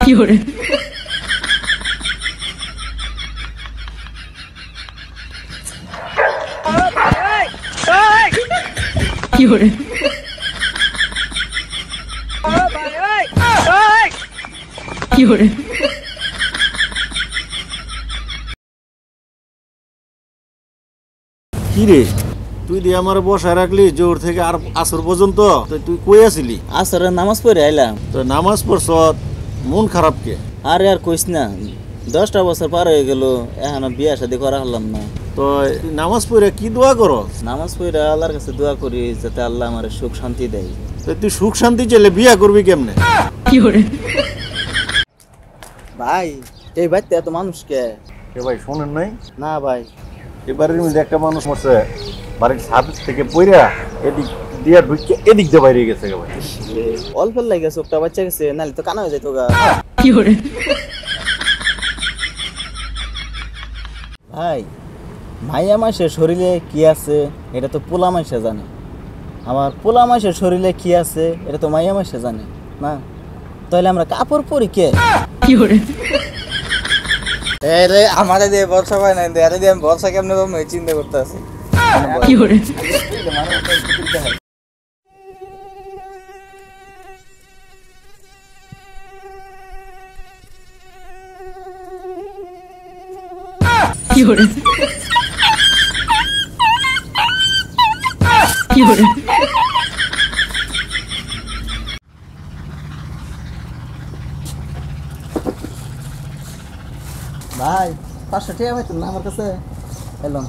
fiore, fiore, fiore. কি রে তুই দিয়ে আমার বসায় রাখলি জোর থেকে আর আসর পর্যন্ত তুই কই আছিলি? আসরে নামাজ পড়ে আইলাম। তো নামাজ পড়ছ মন খারাপ কে? আরে আর কইস না, 10টা বছর পার হয়ে গেল, এখনো বিয়া শাদী করা হলাম না। তো তুই নামাজ পড়ে কি দোয়া করস? নামাজ পড়ে আল্লাহর কাছে দোয়া করি যাতে আল্লাহ আমার সুখ শান্তি দেয়। তো তুই সুখ শান্তি চাইলে বিয়া করবি কেমনে? Fiore, ভাই এই বাড়িতে এত মানুষকে? এ ভাই শোনেন নাই, না ভাই, এবারের মধ্যে একটা মানুষ মরছে বাড়ির ছাদ থেকে পইরা এদিক দিয়া ঢুকে এদিক দিয়ে বাইরে গেছে ভাই। অল্প লাগে চোখটা বাচ্চা গেছে, নাহলে তো কানা হয়ে যেত গা। fiore, ভাই মাইয়া মাসের শরীরে কি আছে এটা তো পোলা মাসে জানে, আমার পোলা মাসের শরীরে কি আছে এটা তো মাইয়া মাসে জানে না, তাহলে আমরা কাপড় পরি কে? fiore, রে আমাদের দিয়ে বর্ষা পায় না, আরে দিয়ে আমি বর্ষা কেমনে পাবো চিন্তা করতে আছি। fiore, fiore, fiore. ভাই 500 টাকা পাইতেন না আমার কাছে? এলাম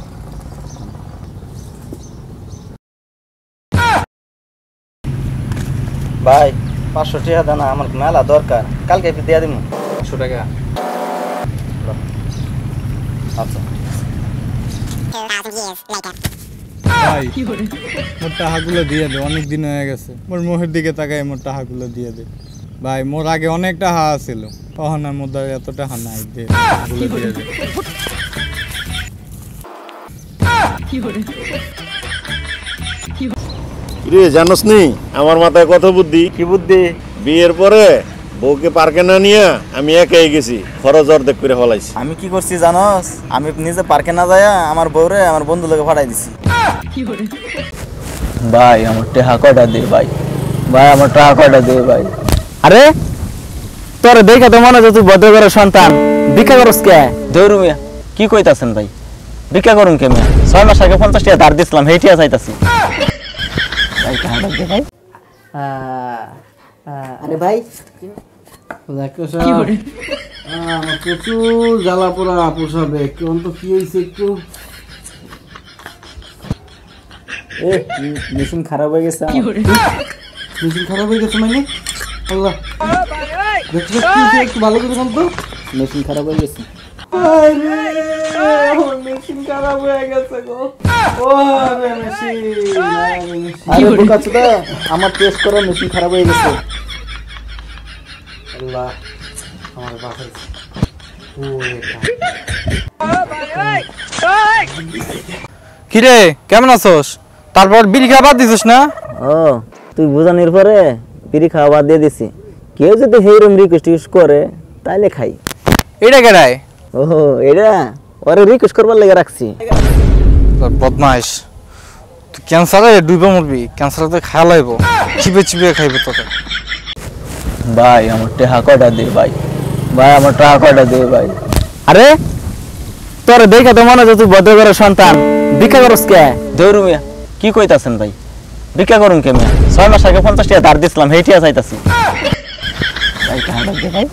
ভাই, 500 টাকা দানা আমার মেলা দরকার, কালকে একটু দিয়ে দিব। 500 টাকা আচ্ছা। ভাই Fiore, মোর টাকাগুলো দিয়ে দে, অনেক দিন হয়ে গেছে। মোর মুখের দিকে তাকাই মোর টাকাগুলো দিয়ে দে ভাই। মোর আগে অনেক টাকা ছিল, তখন আর মোর দ্বারা এত টাকা নাই, দে টাকাগুলো দিয়ে দে। fiore, রে জানোস নি আমার মাথায় কত বুদ্ধি? কি বুদ্ধি? বিয়ের পরে বউকে পার্কে না নিয়ে আমি একাই গেছি, খরচ অর্ধেক করে ফলাইছি। আমি কি করছি জানোস? আমি নিজে পার্কে না যাইয়া আমার বউরে আমার বন্ধু লোকে পাঠাই দিছি। fiore, ভাই আমার টাকা কয়টা দে ভাই, ভাই আমার টাকা কয়টা দে ভাই। আরে তোর দেখে তো মনে হচ্ছে তুই ভদ্রঘরের সন্তান, ভিক্ষা করস কে? দৌড়ু মিয়া কি কইতাছেন ভাই, ভিক্ষা করুন কে মিয়া? 6 মাস আগে 50 টাকা ধার দিছিলাম, হেইটিয়া চাইতাছি ভাই। টাকাটা দে ভাই। আরে ভাই fiore, আমার প্রচুর জ্বালা পোড়া পোষাবে, কেমন তো কি হয়েছে একটু? এ মেশিন খারাপ হয়ে গেছে আমার। fiore, মেশিন খারাপ হয়ে গেছে মানে? আল্লাহ, দেখছো কি হয়েছে? একটু ভালো করে বলতো। মেশিন খারাপ হয়ে গেছে। মেশিন খারাপ হয়ে গেছে গো। ও রে মেশিন, আরে বোকাচোদা, আমার টেস্ট করা মেশিন খারাপ হয়ে গেছে। আল্লাহ আমার বাঁচাইছে। কিরে কেমন আছোস? তারপর বিড়ি খাওয়া বাদ দিছিস না? ও তুই বোঝানোর পরে বিড়ি খাওয়া বাদ দিয়ে দিছি। কেউ যদি হেরম রিকোয়েস্ট করে তাইলে খাই। এটা কেডায়? ও এটা ওরে রিকোয়েস্ট করবার লেগে রাখছি। তোর বদমাইশ, তুই ক্যান্সারে ডুবে মরবি, ক্যান্সারে খাওয়া লাইব, চিপে চিপে খাইব তোকে। ভাই আমার টাকা কয়টা দে ভাই, ভাই আমার টাকা কয়টা দে ভাই। আরে তোর দেখে তো মনে হচ্ছে তুই ভদ্রঘরের সন্তান, ভিক্ষা করস কে? দৌড়ু মিয়া কি কইতাছেন ভাই, ভিক্ষা করুন কে মিয়া? 6 মাস আগে 50 টাকা ধার দিছিলাম, হেইটিয়া চাইতাছি ভাই। টাকাটা দে ভাই।